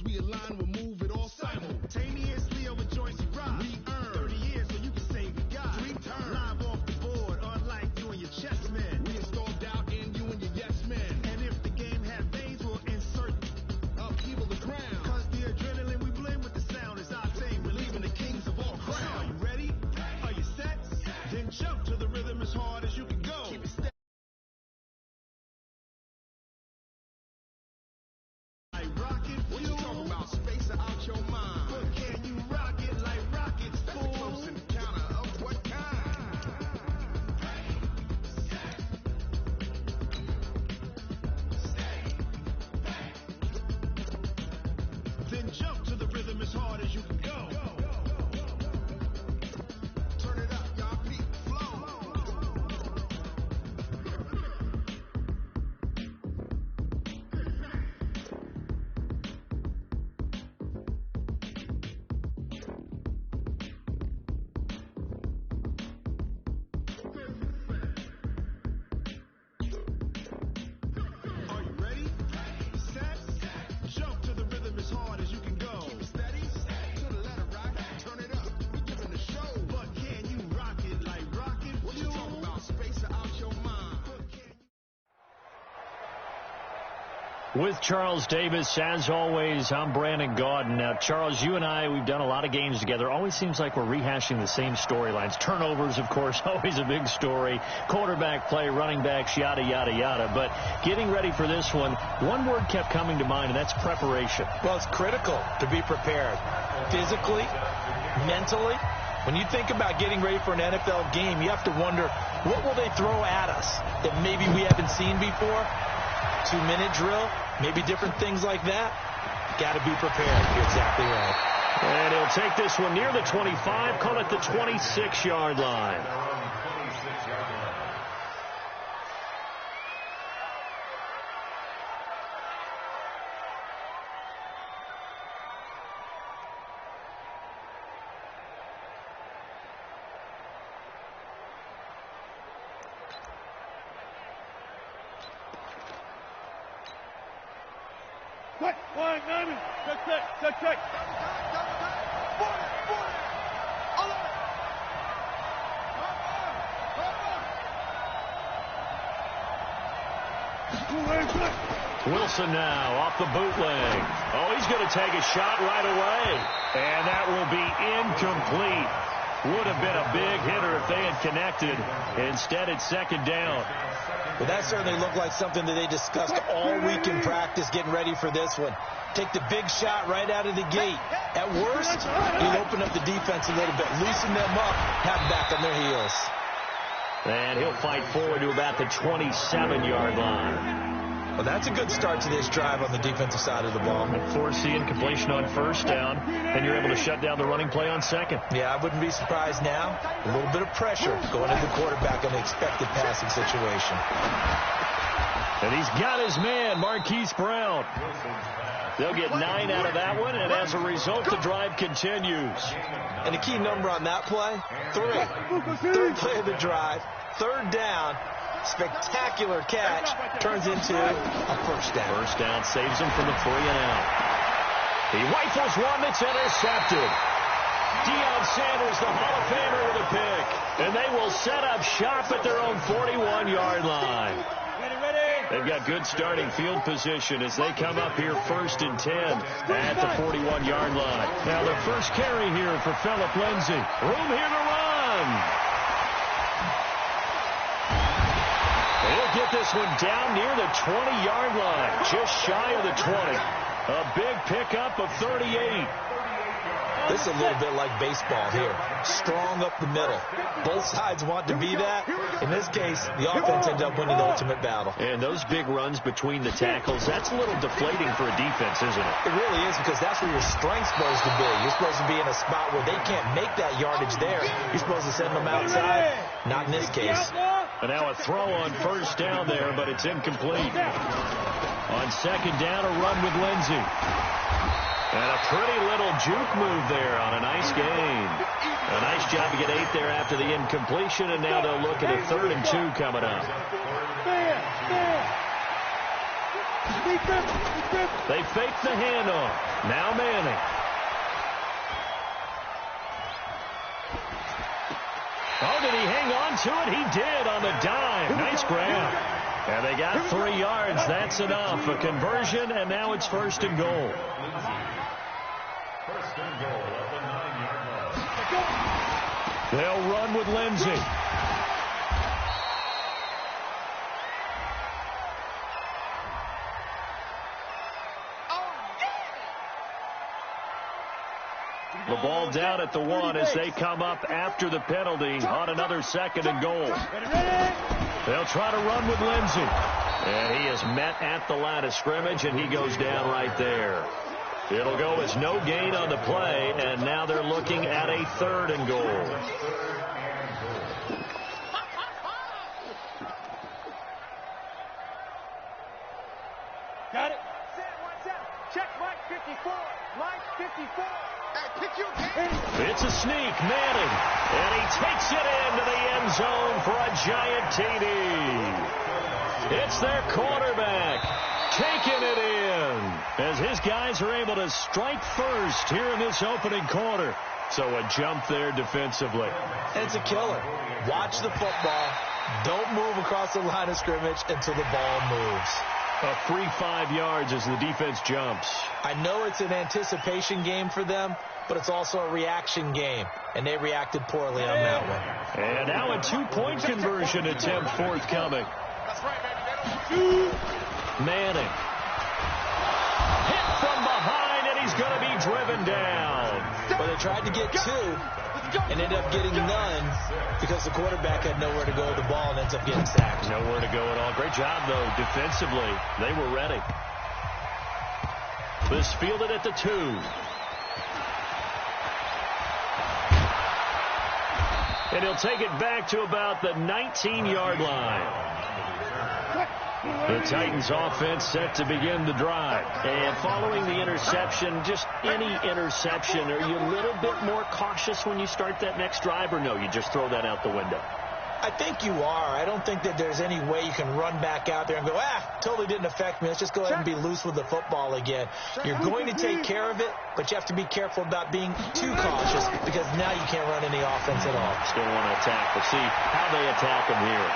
we align, we'll move it all simultaneously over joints you rock. We earn 30 years so you can say we got 3 turns. Live off the board, unlike you and your chess men. We installed doubt in you and your yes men. And if the game had veins, we'll insert upheaval the crown. Cause the adrenaline we blend with the sound is octane. We're leaving the kings of all crowns. Are you ready? Are you set? Then jump to the rhythm as hard as you can go. Keep it steady. What you talking about? Space out your mind. But can you rock it like rockets? That's a close encounter of what kind? Then jump to the rhythm as hard as you can go. Turn it up, y'all. Beat flow. Are you ready? Set. Jump to the rhythm as hard as you can go. Keep it steady. To the letter, right? Turn it up. We giving the show. But can you rock it like rocket? What you talking about? Space out your mind. But can you... With Charles Davis, as always, I'm Brandon Gaudin. Now, Charles, you and I, we've done a lot of games together. Always seems like we're rehashing the same storylines. Turnovers, of course, always a big story. Quarterback play, running backs, yada, yada, yada. But getting ready for this one word kept coming to mind, and that's preparation. Well, it's critical to be prepared physically, mentally. When you think about getting ready for an NFL game, you have to wonder, what will they throw at us that maybe we haven't seen before? 2-minute drill, maybe different things like that. Got to be prepared. You're exactly right. And he'll take this one near the 25, call it the 26-yard line. Check. Wilson now off the bootleg. Oh, he's going to take a shot right away. And that will be incomplete. Would have been a big hitter if they had connected. Instead, it's second down. Well, that certainly looked like something that they discussed all week in practice getting ready for this one. Take the big shot right out of the gate. At worst, he'll open up the defense a little bit, loosen them up, have them back on their heels. And he'll fight forward to about the 27-yard line. Well, that's a good start to this drive on the defensive side of the ball. Force the incompletion on first down, and you're able to shut down the running play on second. Yeah, I wouldn't be surprised now. A little bit of pressure going to the quarterback on the expected passing situation. And he's got his man, Marquise Brown. They'll get 9 out of that one, and as a result, the drive continues. And the key number on that play, 3. Third play of the drive, third down. Spectacular catch turns into a first down. First down saves him from the 3 and out. He rifles one that's intercepted. Deion Sanders, the Hall of Famer, with a pick. And they will set up shop at their own 41-yard line. They've got good starting field position as they come up here 1st and 10 at the 41-yard line. Now their first carry here for Phillip Lindsay. Room here to run. He'll get this one down near the 20-yard line, just shy of the 20. A big pickup of 38. This is a little bit like baseball here. Strong up the middle. Both sides want to be that. In this case, the offense ends up winning the ultimate battle. And those big runs between the tackles, that's a little deflating for a defense, isn't it? It really is, because that's where your strength's supposed to be. You're supposed to be in a spot where they can't make that yardage there. You're supposed to send them outside. Not in this case. And now a throw on first down there, but it's incomplete. On second down, a run with Lindsay. And a pretty little juke move there on a nice gain. A nice job to get 8 there after the incompletion, and now they'll look at a 3rd and 2 coming up. They fake the handoff. Now Manning. Oh, did he hang on to it? He did on the dive. Nice grab. And they got 3 yards. That's enough. A conversion, and now it's 1st and goal. First and goal at the 9-yard line. They'll run with Lindsey. The ball down at the 1 as they come up after the penalty on another 2nd and goal. They'll try to run with Lindsey. And he is met at the line of scrimmage, and he goes down right there. It'll go as no gain on the play, and now they're looking at a 3rd and goal. Got it. Check Mike 54. Mike 54. It's a sneak, Manning, and he takes it into the end zone for a giant TD. It's their quarterback taking it in as his guys are able to strike first here in this opening quarter. So a jump there defensively. It's a killer. Watch the football. Don't move across the line of scrimmage until the ball moves. A free 5 yards as the defense jumps. I know it's an anticipation game for them, but it's also a reaction game, and they reacted poorly on that one. And now a 2-point conversion attempt forthcoming. Manning. Hit from behind, and he's going to be driven down. But they tried to get 2 and ended up getting none because the quarterback had nowhere to go with the ball and ends up getting sacked. Nowhere to go at all. Great job, though, defensively. They were ready. This fielded at the 2. And he'll take it back to about the 19-yard line. The Titans offense set to begin the drive. And following the interception, just any interception, are you a little bit more cautious when you start that next drive, or no, you just throw that out the window? I think you are. I don't think that there's any way you can run back out there and go, totally didn't affect me. Let's just go ahead and be loose with the football again. You're going to take care of it, but you have to be careful about being too cautious because now you can't run any offense at all. Still want to attack. We'll see how they attack them here.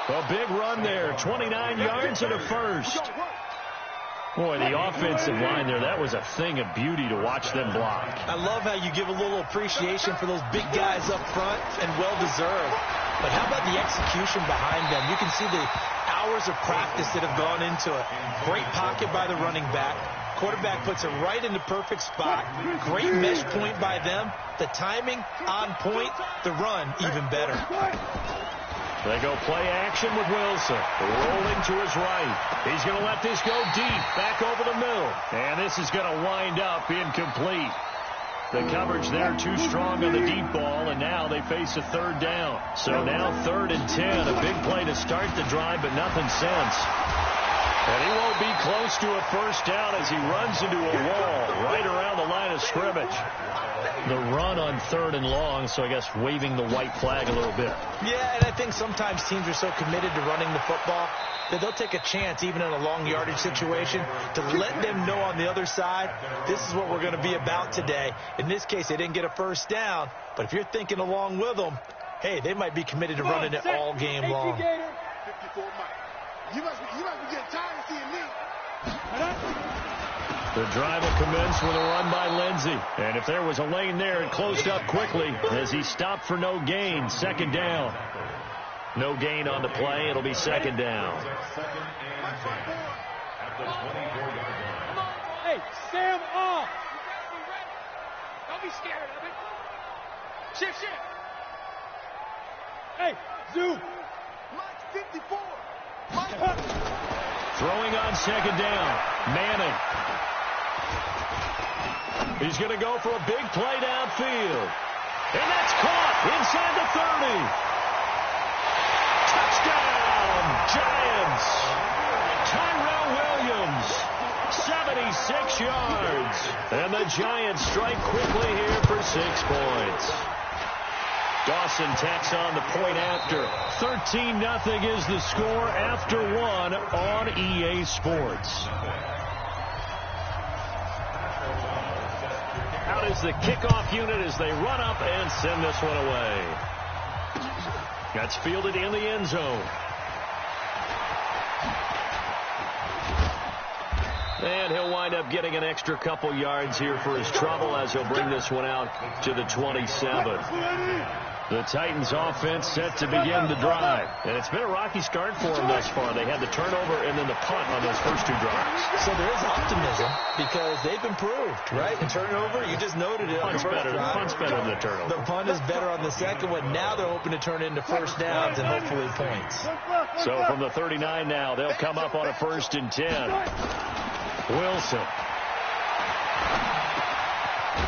A big run there, 29 yards and a first. Boy, the offensive line there, that was a thing of beauty to watch them block. I love how you give a little appreciation for those big guys up front, and well-deserved. But how about the execution behind them? You can see the hours of practice that have gone into it. Great pocket by the running back. Quarterback puts it right in the perfect spot. Great mesh point by them. The timing on point. The run even better. They go play action with Wilson. Rolling to his right. He's going to let this go deep. Back over the middle. And this is going to wind up incomplete. The coverage there too strong on the deep ball, and now they face a 3rd down. So now 3rd and 10. A big play to start the drive, but nothing since. And he won't be close to a first down as he runs into a wall right around the line of scrimmage. The run on 3rd and long, so I guess waving the white flag a little bit. Yeah, and I think sometimes teams are so committed to running the football that they'll take a chance, even in a long yardage situation, to let them know on the other side, this is what we're going to be about today. In this case, they didn't get a first down, but if you're thinking along with them, hey, they might be committed to running it all game long. 54 Mike. You must be getting tired of seeing me. The drive will commence with a run by Lindsey. And if there was a lane there, it closed up quickly as he stopped for no gain. 2nd down. No gain on the play. It'll be 2nd down. Hey, Sam off. Don't be scared of it. Shift. Hey, Zoo. Mike 54. Throwing on 2nd down. Manning. He's going to go for a big play downfield. And that's caught inside the 30. Touchdown, Giants. Tyrell Williams, 76 yards. And the Giants strike quickly here for 6 points. Dawson tacks on the point after. 13-0 is the score after one on EA Sports. Out is the kickoff unit as they run up and send this one away. That's fielded in the end zone. And he'll wind up getting an extra couple yards here for his trouble as he'll bring this one out to the 27. The Titans offense set to begin the drive. And it's been a rocky start for them thus far. They had the turnover and then the punt on those first two drives. So there is optimism because they've improved, right? The turnover, you just noted it. Punt's better than the turnover. The punt is better on the second one. Now they're hoping to turn it into first downs and hopefully points. So from the 39 now, they'll come up on a 1st and 10. Wilson.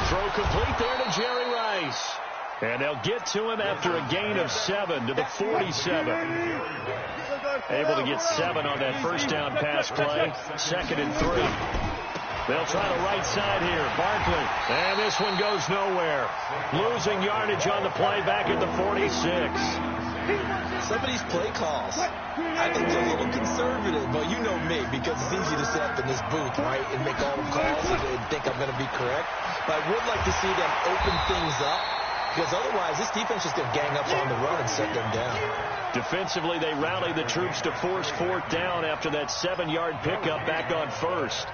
Throw complete there to Jerry Rice. And they'll get to him after a gain of 7 to the 47. Able to get 7 on that first down pass play. 2nd and 3. They'll try the right side here. Barkley. And this one goes nowhere. Losing yardage on the play back at the 46. Some of these play calls, I think they're a little conservative, but you know me, because it's easy to sit up in this booth, right, and make all the calls and think I'm going to be correct. But I would like to see them open things up, because otherwise this defense is going to gang up on the run and set them down. Defensively, they rally the troops to force 4th down after that 7-yard pickup back on 1st.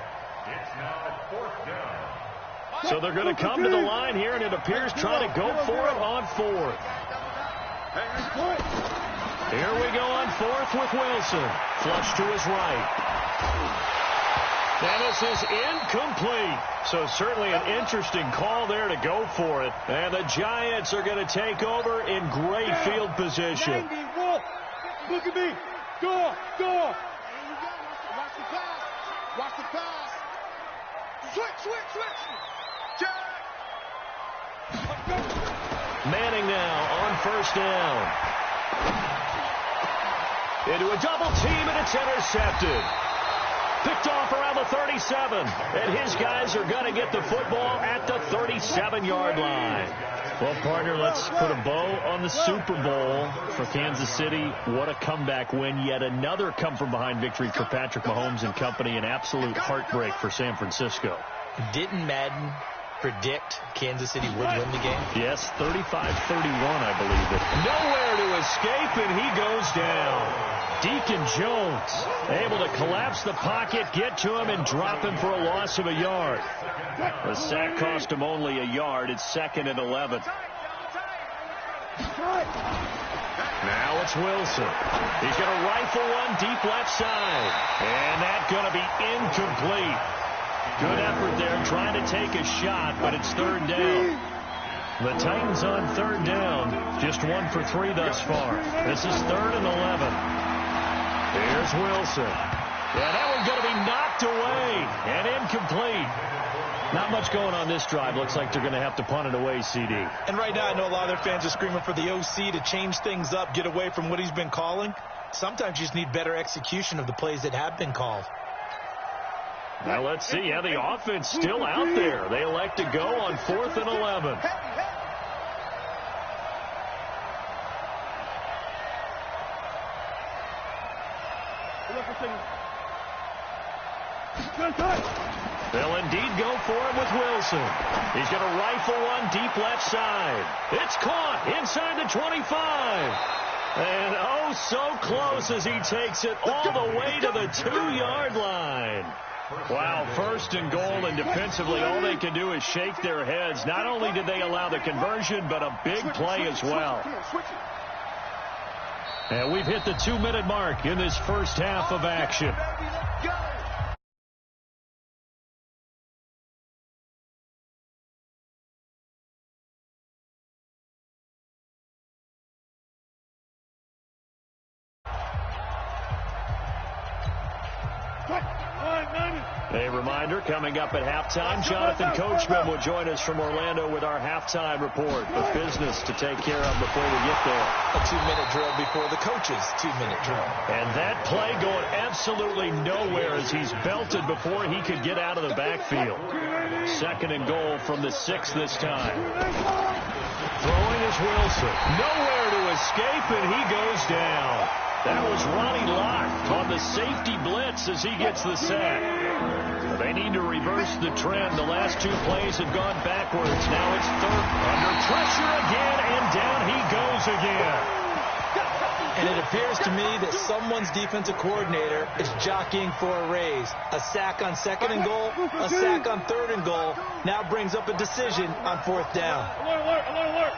So they're going to come to the line here, and it appears trying to go for it on 4th. Here we go on 4th with Wilson. Flush to his right. And this is incomplete. So certainly an interesting call there to go for it. And the Giants are going to take over in great field position. Look at me. Go. Watch the pass. Watch the pass. Switch. Manning now on 1st down. Into a double team, and it's intercepted. Picked off around the 37. And his guys are going to get the football at the 37-yard line. Well, partner, let's put a bow on the Super Bowl for Kansas City. What a comeback win. Yet another come-from-behind victory for Patrick Mahomes and company. An absolute heartbreak for San Francisco. Didn't Madden predict Kansas City would win the game? Yes, 35-31, I believe it. Nowhere to escape, and he goes down. Deacon Jones able to collapse the pocket, get to him, and drop him for a loss of a yard. The sack cost him only a yard. It's 2nd and 11. Now it's Wilson. He's going to rifle one deep left side. And that's going to be incomplete. Good effort there trying to take a shot, but it's 3rd down. The Titans on 3rd down. Just 1 for 3 thus far. This is 3rd and 11. Here's Wilson. Yeah, that one's going to be knocked away and incomplete. Not much going on this drive. Looks like they're going to have to punt it away, CD. And right now I know a lot of their fans are screaming for the OC to change things up, get away from what he's been calling. Sometimes you just need better execution of the plays that have been called. Now let's see. Yeah, the offense still out there. They elect to go on 4th and 11. They'll indeed go for him with Wilson. He's going to rifle one deep left side. It's caught inside the 25. And oh, so close as he takes it all the way to the 2-yard line. Wow, 1st and goal, and defensively all they can do is shake their heads. Not only did they allow the conversion, but a big play as well. And we've hit the 2-minute mark in this first half of action. A reminder, coming up at halftime, Jonathan Coachman will join us from Orlando with our halftime report of business to take care of before we get there. A 2-minute drill before the coach's 2-minute drill. And that play going absolutely nowhere as he's belted before he could get out of the backfield. 2nd and goal from the 6 this time. Throwing is Wilson. Nowhere to escape, and he goes down. That was Ronnie Lott on the safety blitz as he gets the sack. They need to reverse the trend. The last two plays have gone backwards. Now it's third. Under pressure again, and down he goes again. And it appears to me that someone's defensive coordinator is jockeying for a raise. A sack on 2nd and goal, a sack on 3rd and goal. Now brings up a decision on 4th down. Alert.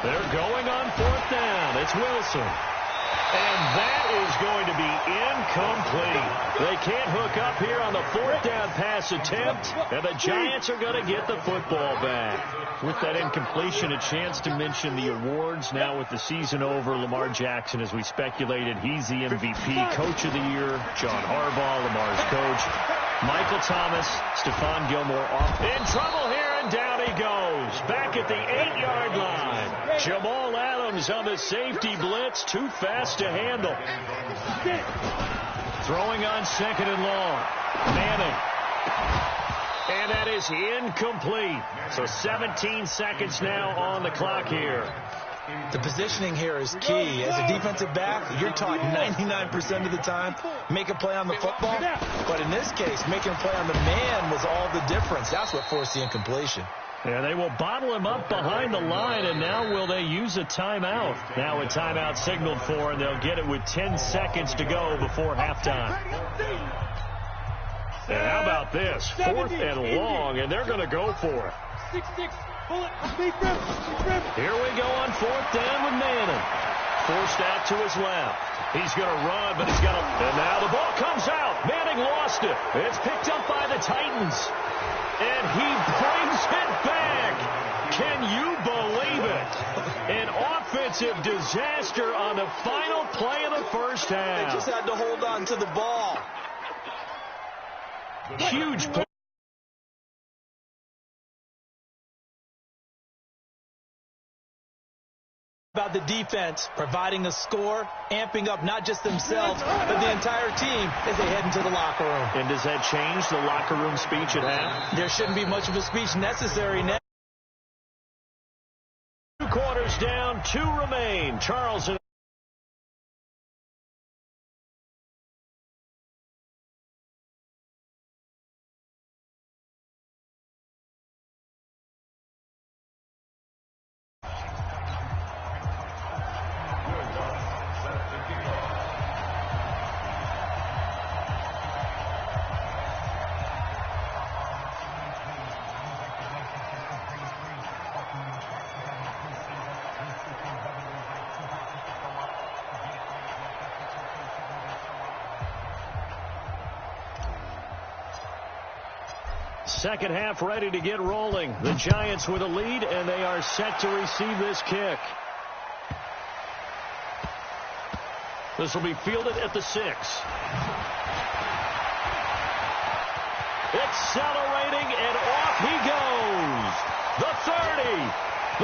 They're going on 4th down. It's Wilson. And that is going to be incomplete. They can't hook up here on the 4th down pass attempt, and the Giants are going to get the football back. With that incompletion, a chance to mention the awards. Now with the season over, Lamar Jackson, as we speculated, he's the MVP, Coach of the Year. John Harbaugh, Lamar's coach. Michael Thomas, Stephon Gilmore off. In trouble here, and down he goes. Back at the 8-yard line. Jamal Adams on the safety blitz. Too fast to handle. Throwing on 2nd and long. Manning. And that is incomplete. So 17 seconds now on the clock here. The positioning here is key. As a defensive back, you're taught 99% of the time, make a play on the football. But in this case, making a play on the man was all the difference. That's what forced the incompletion. Yeah, they will bottle him up behind the line, and now will they use a timeout? Now a timeout signaled for, and they'll get it with 10 seconds to go before halftime. And how about this? 4th and long, and they're going to go for it. 6-6. Here we go on 4th down with Manning. Forced out to his left. He's going to run, but he's got to... And now the ball comes out. Manning lost it. It's picked up by the Titans. And he brings it back. Can you believe it? An offensive disaster on the final play of the first half. They just had to hold on to the ball. Huge play. About the defense providing a score, amping up not just themselves, but the entire team as they head into the locker room. And does that change the locker room speech at half? There shouldn't be much of a speech necessary now. 2 quarters down, 2 remain. Charles and second half ready to get rolling. The Giants with a lead, and they are set to receive this kick. This will be fielded at the 6. Accelerating, and off he goes. The 30,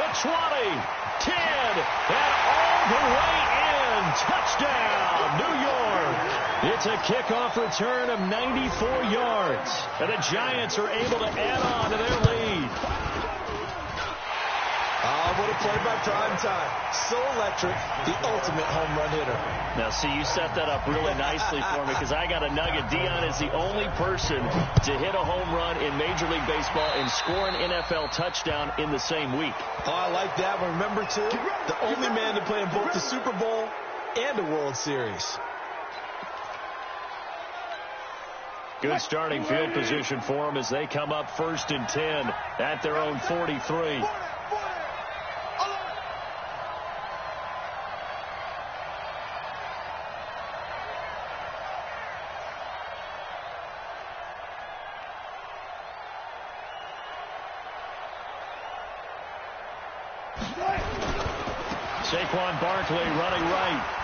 the 20, 10, and all the way in. Touchdown, New York. It's a kickoff return of 94 yards. And the Giants are able to add on to their lead. What a play by Prime Time. So electric, the ultimate home run hitter. Now, see, you set that up really nicely for me because I got a nugget. Deion is the only person to hit a home run in Major League Baseball and score an NFL touchdown in the same week. Oh, I like that one. Remember, too, the only man to play in both the Super Bowl and the World Series. Good starting field position for them as they come up 1st and 10 at their own 43. Saquon Barkley running right.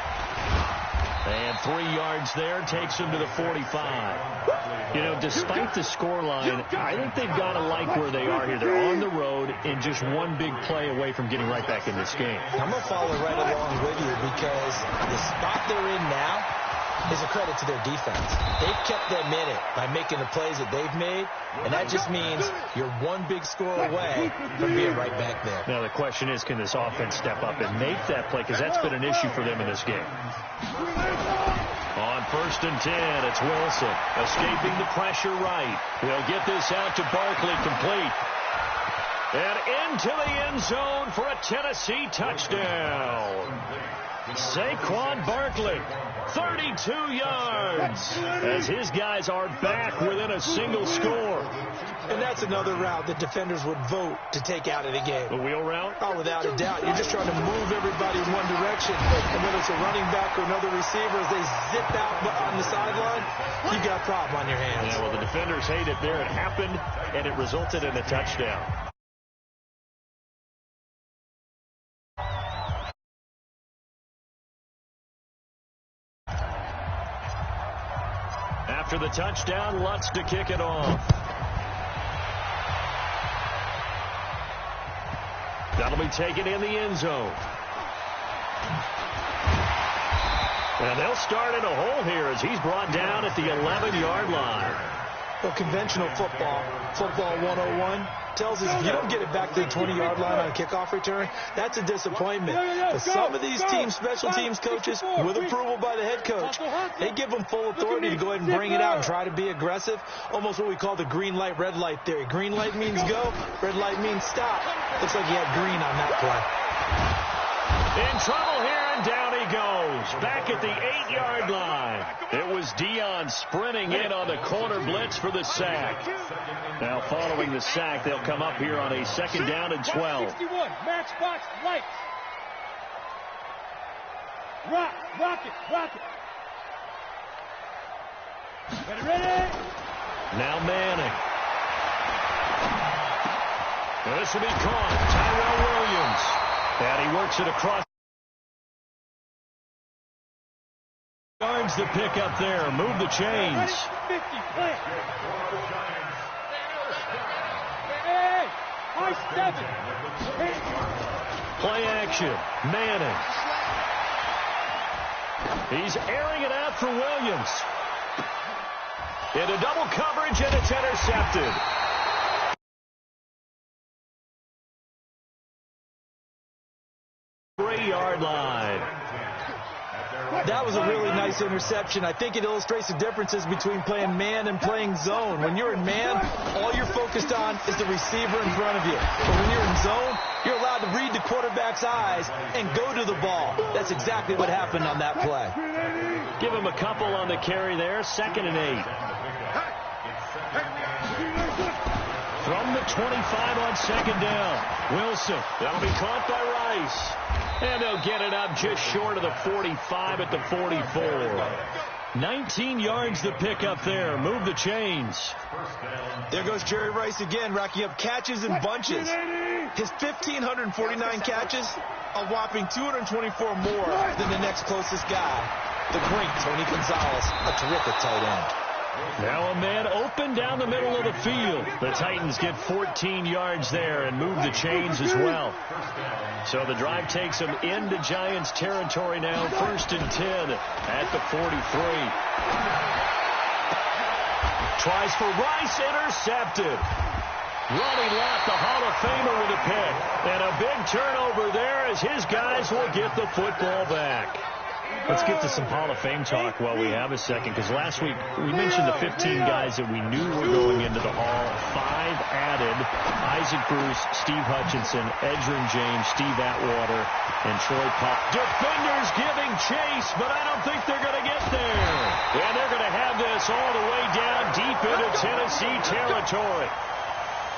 And 3 yards there takes him to the 45. You know, despite the scoreline, I think they've got to like where they are here. They're on the road and just one big play away from getting right back in this game. I'm going to follow right along with you because the spot they're in now, is a credit to their defense. They've kept them in it by making the plays that they've made, and that just means you're one big score away from being right back there. Now the question is, can this offense step up and make that play? Because that's been an issue for them in this game. On 1st and 10, it's Wilson escaping the pressure right. They'll get this out to Barkley, complete. And into the end zone for a Tennessee touchdown. Saquon Barkley, 32 yards, as his guys are back within a single score. And that's another route that defenders would vote to take out of the game. The wheel route? Oh, without a doubt. You're just trying to move everybody in one direction. And whether it's a running back or another receiver, as they zip out on the sideline, you've got a problem on your hands. Yeah, well, the defenders hate it there. It happened, and it resulted in a touchdown. After the touchdown, Lutz to kick it off. That'll be taken in the end zone. And they'll start in a hole here as he's brought down at the 11-yard line. Well, conventional football 101, tells us if you don't get it back to the 20-yard line on a kickoff return, that's a disappointment. But some of these teams, special teams coaches, with approval by the head coach, they give them full authority to go ahead and bring it out and try to be aggressive. Almost what we call the green light, red light theory. Green light means go, red light means stop. Looks like he had green on that play. In trouble here, and down he goes. Back at the 8-yard line. It was Dion sprinting in on the corner blitz for the sack. Now following the sack, they'll come up here on a 2nd down and 12. 61, matchbox lights. Rock it. Ready? Now Manning. This will be caught. Tyrell Williams. And he works it across. Yards the pick up there. Move the chains. 50, play. Hey, high 7. Play action. Manning. He's airing it out for Williams. Into double coverage, and it's intercepted. Yard line. That was a really nice interception. I think it illustrates the differences between playing man and playing zone. When you're in man, all you're focused on is the receiver in front of you. But when you're in zone, you're allowed to read the quarterback's eyes and go to the ball. That's exactly what happened on that play. Give him a couple on the carry there. 2nd and 8. From the 25 on 2nd down. Wilson. That'll be caught by Rice. And they'll get it up just short of the 45 at the 44. 19 yards the pick up there. Move the chains. There goes Jerry Rice again, racking up catches in bunches. His 1,549 catches, a whopping 224 more than the next closest guy, the great Tony Gonzalez, a terrific tight end. Now a man open down the middle of the field. The Titans get 14 yards there and move the chains as well. So the drive takes them into Giants territory now. 1st and 10 at the 43. Tries for Rice, intercepted. Ronnie Lott, the Hall of Famer, with a pick. And a big turnover there as his guys will get the football back. Let's get to some Hall of Fame talk while we have a second, because last week we mentioned the 15 guys that we knew were going into the Hall. 5 added: Isaac Bruce, Steve Hutchinson, Edgerrin James, Steve Atwater, and Troy Pop. Defenders giving chase, but I don't think they're going to get there. And they're going to have this all the way down deep into Tennessee territory.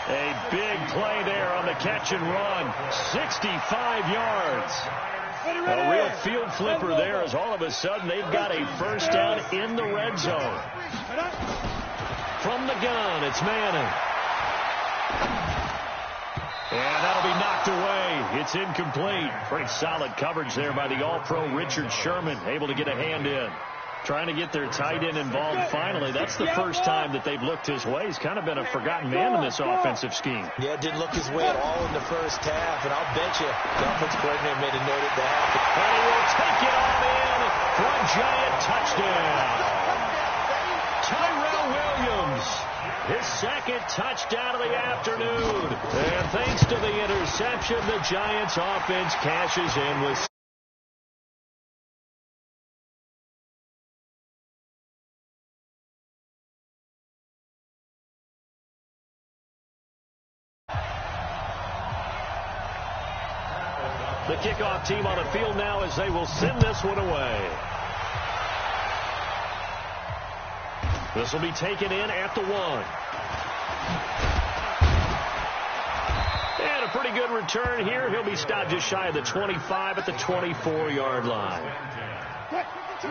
A big play there on the catch and run. 65 yards. A real field flipper there, as all of a sudden they've got a 1st down in the red zone. From the gun, it's Manning. And that'll be knocked away. It's incomplete. Pretty solid coverage there by the All-Pro Richard Sherman, able to get a hand in. Trying to get their tight end involved finally. That's the first time that they've looked his way. He's kind of been a forgotten man in this offensive scheme. Yeah, didn't look his way at all in the first half, and I'll bet you the offensive coordinator made a note of that. And he will take it on in for a Giant touchdown. touchdown. Tyrell Williams, his second touchdown of the afternoon. And thanks to the interception, the Giants offense cashes in with the kickoff team on the field now as they will send this one away. This will be taken in at the 1. And a pretty good return here. He'll be stopped just shy of the 25 at the 24-yard line.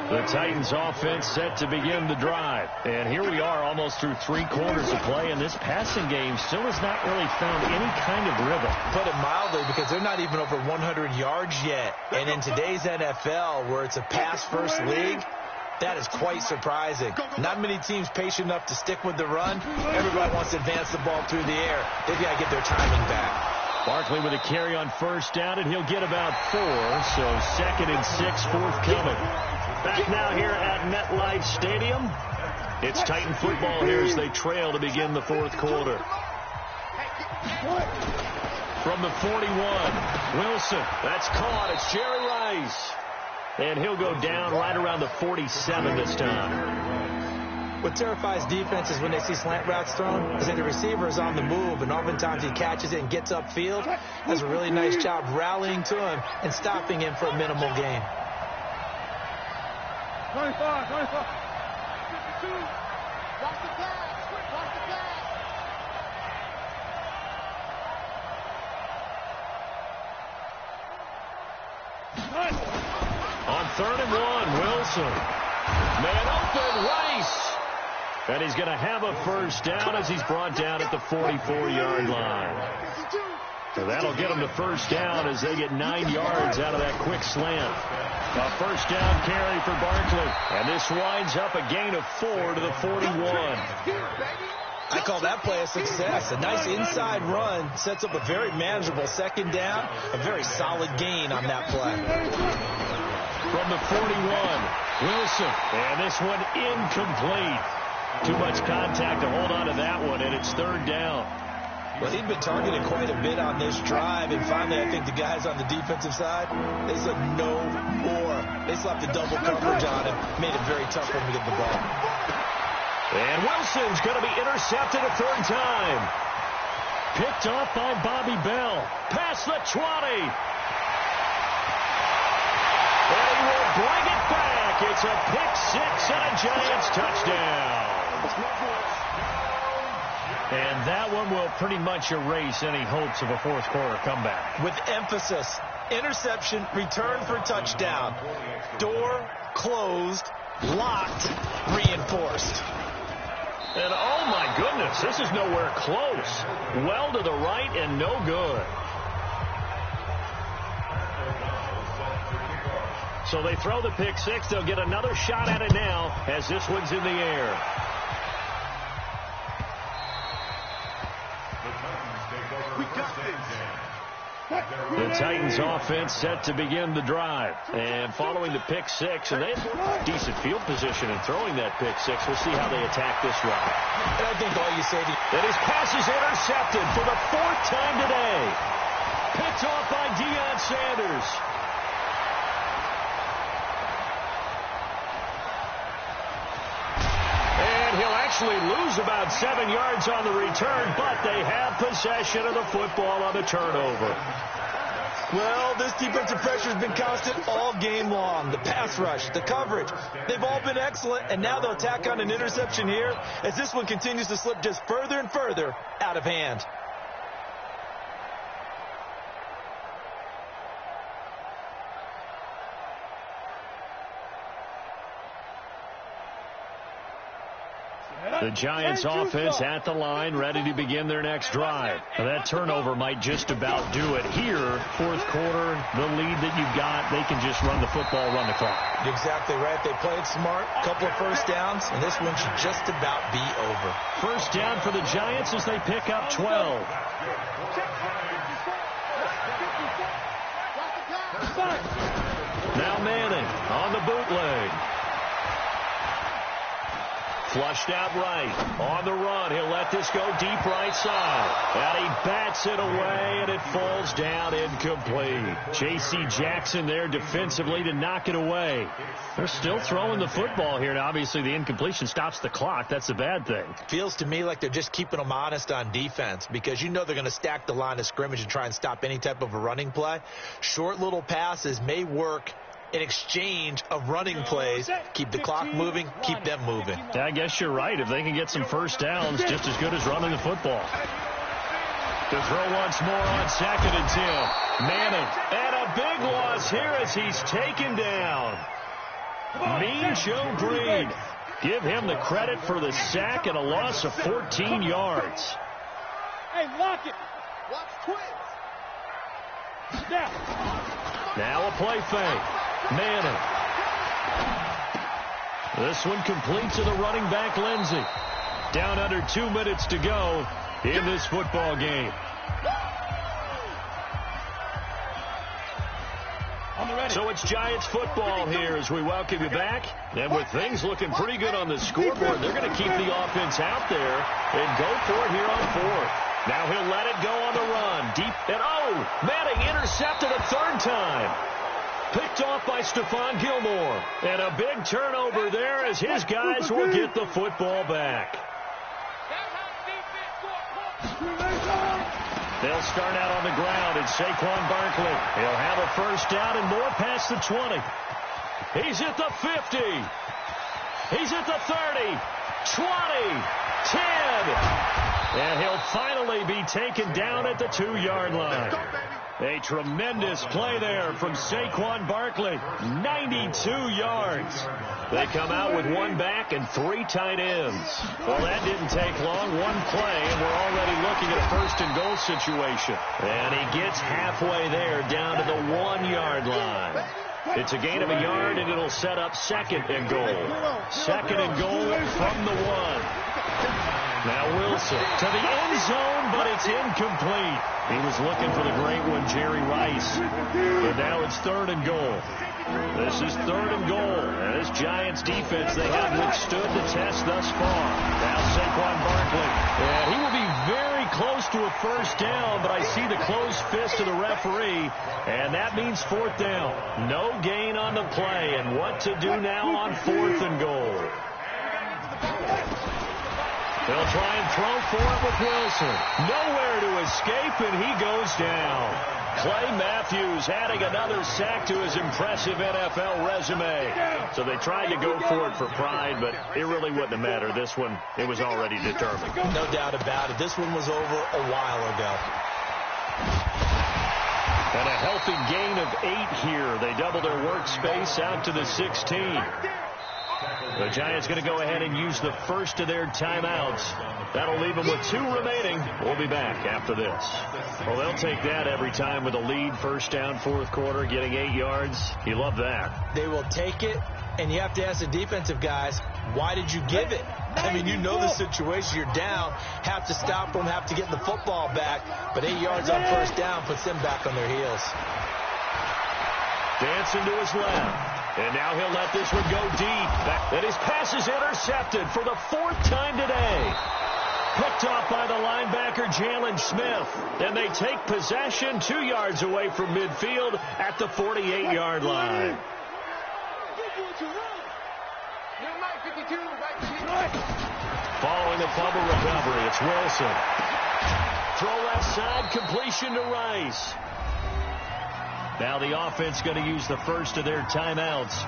The Titans offense set to begin the drive. And here we are almost through 3 quarters of play, and this passing game still has not really found any kind of rhythm. Put it mildly, because they're not even over 100 yards yet. And in today's NFL, where it's a pass-first league, that is quite surprising. Not many teams patient enough to stick with the run. Everybody wants to advance the ball through the air. They've got to get their timing back. Barkley with a carry on first down, and he'll get about 4. So 2nd and 6 forthcoming. Back now here at MetLife Stadium. It's Titan football here as they trail to begin the 4th quarter. From the 41, Wilson. That's caught. It's Jerry Rice. And he'll go down right around the 47 this time. What terrifies defenses when they see slant routes thrown is that the receiver is on the move, and oftentimes he catches it and gets upfield. Does a really nice job rallying to him and stopping him for a minimal gain. 25, 25. 52. Watch the pass. Watch the pass. On 3rd and 1, Wilson. Man open, Rice. And he's going to have a first down as he's brought down at the 44-yard line. So that'll get them to first down as they get 9 yards out of that quick slant. A first down carry for Barkley. And this winds up a gain of 4 to the 41. I call that play a success. A nice inside run sets up a very manageable 2nd down. A very solid gain on that play. From the 41, Wilson. And this one incomplete. Too much contact to hold on to that one, and it's 3rd down. Well, he'd been targeted quite a bit on this drive, and finally I think the guys on the defensive side, they said no more. They slapped the double coverage on him, made it very tough for him to get the ball. And Wilson's going to be intercepted a 3rd time. Picked off by Bobby Bell. Past the 20. And he will bring it back. It's a pick 6 and a Giants touchdown. And that one will pretty much erase any hopes of a 4th quarter comeback. With emphasis, interception, return for touchdown. Door closed, locked, reinforced. And oh my goodness, this is nowhere close. Well to the right and no good. So they throw the pick 6. They'll get another shot at it now as this one's in the air. The Titans offense set to begin the drive. And following the pick 6, and they have decent field position in throwing that pick 6. We'll see how they attack this drive. And I think all you say that his pass is intercepted for the 4th time today. Picked off by Deion Sanders. And he'll actually lose about 7 yards on the return, but they have possession of the football on the turnover. Well, this defensive pressure has been constant all game long. The pass rush, the coverage, they've all been excellent, and now they'll tack on an interception here as this one continues to slip just further and further out of hand. The Giants offense at the line, ready to begin their next drive. Now that turnover might just about do it here. 4th quarter, the lead that you've got, they can just run the football, run the clock. You're exactly right. They played smart, a couple of first downs, and this one should just about be over. First down for the Giants as they pick up 12. Now Manning on the bootleg. Flushed out right. On the run. He'll let this go deep right side. And he bats it away, and it falls down incomplete. J.C. Jackson there defensively to knock it away. They're still throwing the football here, and obviously the incompletion stops the clock. That's a bad thing. Feels to me like they're just keeping them honest on defense, because you know they're going to stack the line of scrimmage and try and stop any type of a running play. Short little passes may work in exchange of running plays. Keep the clock moving, keep them moving. Yeah, I guess you're right. If they can get some first downs, just as good as running the football. To throw once more on 2nd and 10. Manning, and a big loss here as he's taken down. Mean Joe Green. Give him the credit for the sack and a loss of 14 yards. Hey, lock it. Watch quick. Now a play fake. Manning. This one complete to the running back, Lindsey. Down under 2 minutes to go in this football game. So it's Giants football here as we welcome you back. And with things looking pretty good on the scoreboard, they're going to keep the offense out there and go for it here on 4th. Now he'll let it go on the run. Deep. And Manning intercepted a 3rd time. Picked off by Stephon Gilmore. And a big turnover there as his guys will get the football back. They'll start out on the ground, and Saquon Barkley. He'll have a first down and more past the 20. He's at the 50. He's at the 30. 20. 10. And he'll finally be taken down at the 2-yard line. A tremendous play there from Saquon Barkley. 92 yards. They come out with 1 back and 3 tight ends. Well, that didn't take long. 1 play, and we're already looking at a 1st and goal situation. And he gets halfway there down to the 1-yard line. It's a gain of a yard, and it'll set up 2nd and goal. 2nd and goal from the 1. Now Wilson to the end zone, but it's incomplete. He was looking for the great one, Jerry Rice. But now it's 3rd and goal. This is 3rd and goal. And this Giants defense, they have withstood the test thus far. Now Saquon Barkley. And he will be very close to a first down, but I see the closed fist of the referee, and that means 4th down. No gain on the play, and what to do now on 4th and goal. They'll try and throw for it with Wilson. Nowhere to escape, and he goes down. Clay Matthews adding another sack to his impressive NFL resume. So they tried to go for it for pride, but it really wouldn't have mattered. This one, it was already determined. No doubt about it. This one was over a while ago. And a healthy gain of 8 here. They double their workspace out to the 16. The Giants going to go ahead and use the first of their timeouts. That'll leave them with 2 remaining. We'll be back after this. Well, they'll take that every time with a lead. First down, 4th quarter, getting 8 yards. You love that. They will take it, and you have to ask the defensive guys, why did you give it? I mean, you know the situation. You're down, have to stop them, have to get the football back. But 8 yards on first down puts them back on their heels. Dancing to his left. And now he'll let this one go deep. And his pass is intercepted for the 4th time today. Picked off by the linebacker, Jalen Smith. And they take possession 2 yards away from midfield at the 48-yard line. Following the fumble recovery, it's Wilson. Throw left side, completion to Rice. Now the offense going to use the first of their timeouts.